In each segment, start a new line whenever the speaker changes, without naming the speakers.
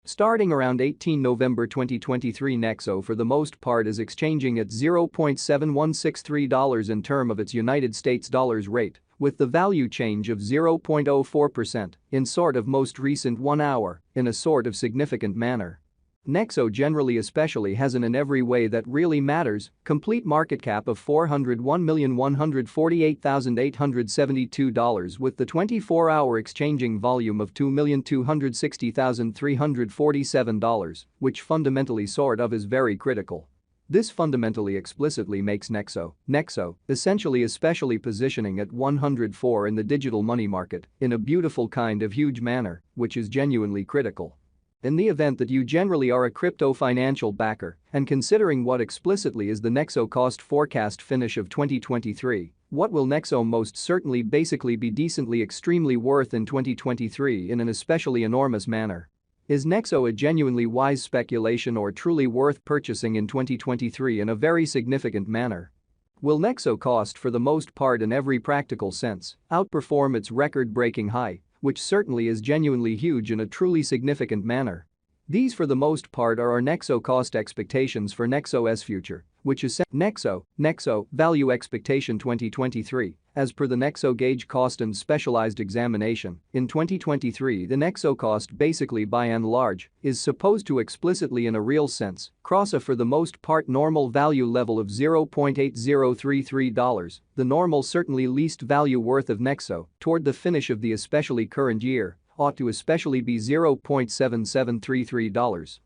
Starting around 18 November 2023, Nexo for the most part is exchanging at $0.7163 in term of its United States dollars rate, with the value change of 0.04% in sort of most recent 1 hour in a sort of significant manner. Nexo generally especially has in every way that really matters, complete market cap of $401,148,872 with the 24-hour exchanging volume of $2,260,347, which fundamentally sort of is very critical. This fundamentally explicitly makes Nexo essentially especially positioning at 104 in the digital money market in a beautiful kind of huge manner, which is genuinely critical. In the event that you generally are a crypto financial backer and considering what explicitly is the Nexo cost forecast finish of 2023, what will Nexo most certainly basically be decently extremely worth in 2023 in an especially enormous manner? Is Nexo a genuinely wise speculation or truly worth purchasing in 2023 in a very significant manner? Will Nexo cost for the most part in every practical sense outperform its record-breaking high, which certainly is genuinely huge in a truly significant manner? These for the most part are our Nexo cost expectations for Nexo's future, which is Nexo value expectation 2023. As per the Nexo gauge cost and specialized examination, in 2023 the Nexo cost basically by and large is supposed to explicitly in a real sense cross a for the most part normal value level of $0.8033, the normal certainly least value worth of Nexo toward the finish of the especially current year ought to especially be $0.7733.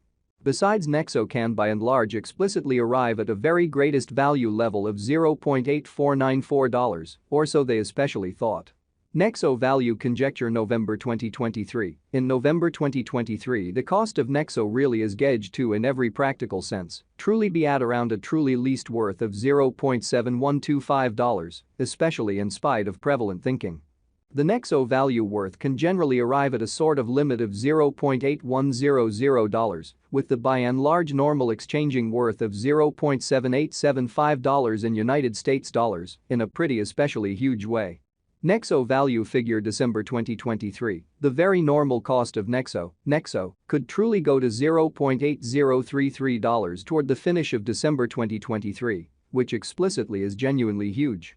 Besides, Nexo can by and large explicitly arrive at a very greatest value level of $0.8494, or so they especially thought. Nexo value conjecture November 2023. In November 2023 the cost of Nexo really is gauged to in every practical sense truly be at around a truly least worth of $0.7125, especially in spite of prevalent thinking. The Nexo value worth can generally arrive at a sort of limit of $0.8100, with the by and large normal exchanging worth of $0.7875 in United States dollars in a pretty especially huge way. Nexo value figure December 2023, the very normal cost of Nexo could truly go to $0.8033 toward the finish of December 2023, which explicitly is genuinely huge.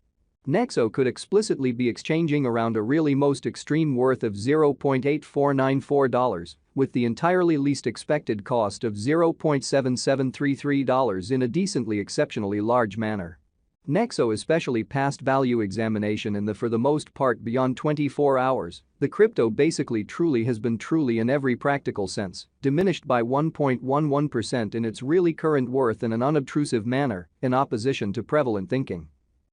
Nexo could explicitly be exchanging around a really most extreme worth of $0.8494, with the entirely least expected cost of $0.7733 in a decently exceptionally large manner. Nexo especially passed value examination in the for the most part beyond 24 hours, the crypto basically truly has been truly in every practical sense diminished by 1.11% in its really current worth in an unobtrusive manner, in opposition to prevalent thinking.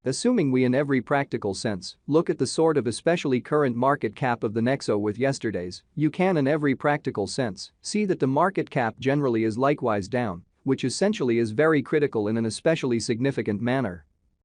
Assuming we in every practical sense look at the sort of especially current market cap of the Nexo with yesterday's, you can in every practical sense see that the market cap generally is likewise down, which essentially is very critical in an especially significant manner.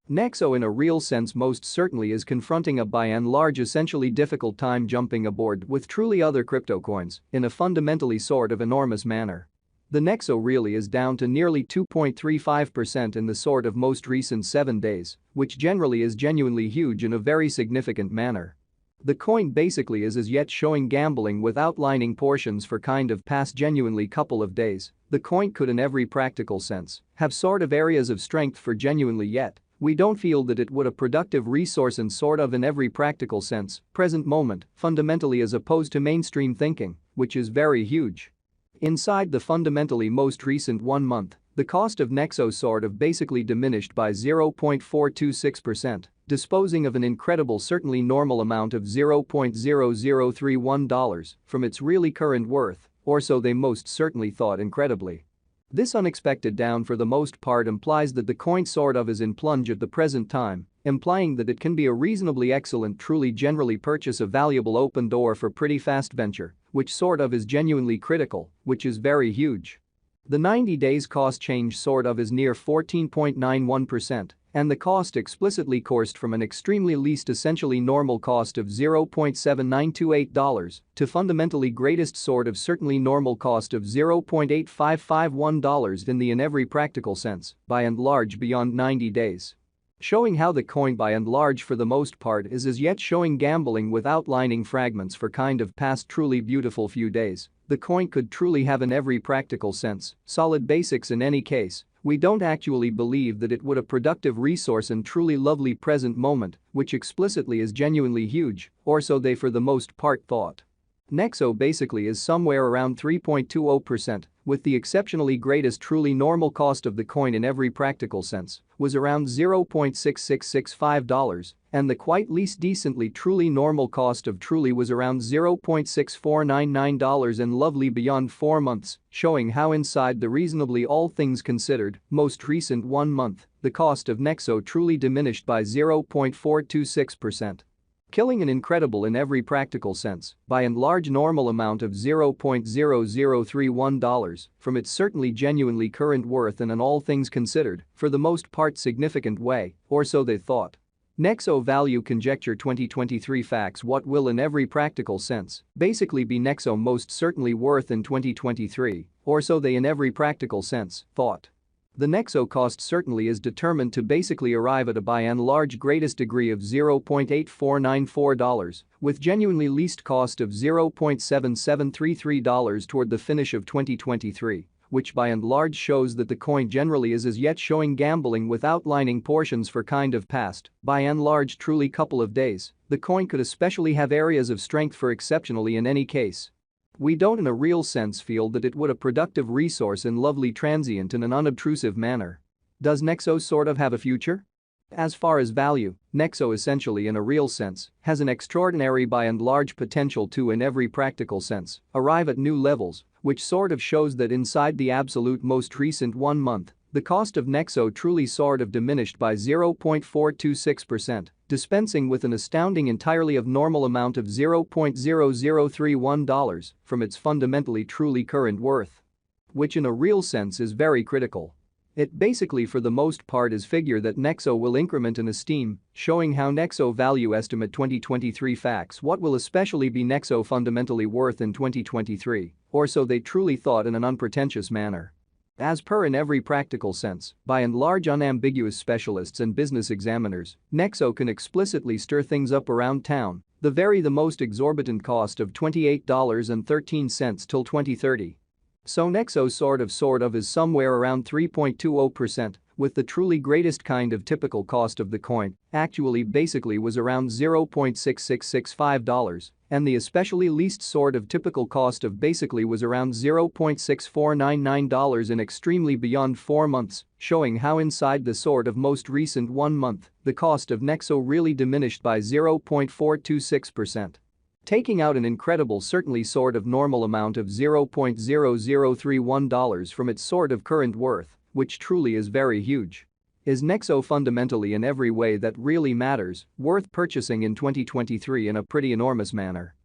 Nexo in a real sense most certainly is confronting a by and large essentially difficult time jumping aboard with truly other crypto coins in a fundamentally sort of enormous manner. The Nexo really is down to nearly 2.35% in the sort of most recent 7 days, which generally is genuinely huge in a very significant manner. The coin basically is as yet showing gambling with outlining portions for kind of past genuinely couple of days. The coin could in every practical sense have sort of areas of strength for genuinely yet. We don't feel that it would a productive resource in sort of in every practical sense, present moment, fundamentally as opposed to mainstream thinking, which is very huge. Inside the fundamentally most recent 1 month, the cost of Nexo sort of basically diminished by 0.426%, disposing of an incredible certainly normal amount of $0.0031 from its really current worth, or so they most certainly thought incredibly. This unexpected down for the most part implies that the coin sort of is in plunge at the present time, implying that it can be a reasonably excellent truly generally purchase a valuable open door for pretty fast venture, which sort of is genuinely critical, which is very huge. The 90 days cost change sort of is near 14.91%, and the cost explicitly coursed from an extremely least essentially normal cost of $0.7928 to fundamentally greatest sort of certainly normal cost of $0.8551 in every practical sense, by and large beyond 90 days. Showing how the coin by and large for the most part is as yet showing gambling with outlining fragments for kind of past truly beautiful few days, the coin could truly have in every practical sense, solid basics in any case. We don't actually believe that it would a productive resource and truly lovely present moment, which explicitly is genuinely huge, or so they for the most part thought. Nexo basically is somewhere around 3.20%, with the exceptionally greatest truly normal cost of the coin in every practical sense was around $0.6665, and the quite least decently truly normal cost of truly was around $0.6499 and lovely beyond 4 months, showing how inside the reasonably all things considered most recent 1 month, the cost of Nexo truly diminished by 0.426%. Killing an incredible in every practical sense by and large normal amount of $0.0031 from its certainly genuinely current worth in an all things considered, for the most part significant way, or so they thought. Nexo value conjecture 2023 facts. What will in every practical sense basically be Nexo most certainly worth in 2023, or so they in every practical sense thought. The Nexo cost certainly is determined to basically arrive at a by and large greatest degree of $0.8494, with genuinely least cost of $0.7733 toward the finish of 2023, which by and large shows that the coin generally is as yet showing gambling with outlining portions for kind of past, by and large truly couple of days. The coin could especially have areas of strength for exceptionally in any case. We don't in a real sense feel that it would a productive resource and lovely transient in an unobtrusive manner. Does Nexo sort of have a future? As far as value, Nexo essentially in a real sense has an extraordinary by and large potential to in every practical sense arrive at new levels, which sort of shows that inside the absolute most recent 1 month, the cost of Nexo truly sort of diminished by 0.426%, dispensing with an astounding entirely of normal amount of $0.0031 from its fundamentally truly current worth. Which in a real sense is very critical. It basically for the most part is figure that Nexo will increment in esteem, showing how Nexo value estimate 2023 facts. What will especially be Nexo fundamentally worth in 2023, or so they truly thought in an unpretentious manner. As per in every practical sense, by and large unambiguous specialists and business examiners, Nexo can explicitly stir things up around town, the most exorbitant cost of $28.13 till 2030. So Nexo sort of is somewhere around 3.20%, with the truly greatest kind of typical cost of the coin actually basically was around $0.6665, and the especially least sort of typical cost of basically was around $0.6499 in extremely beyond 4 months, showing how inside the sort of most recent 1 month, the cost of Nexo really diminished by 0.426%. Taking out an incredible certainly sort of normal amount of $0.0031 from its sort of current worth, which truly is very huge. Is Nexo fundamentally in every way that really matters, worth purchasing in 2023 in a pretty enormous manner?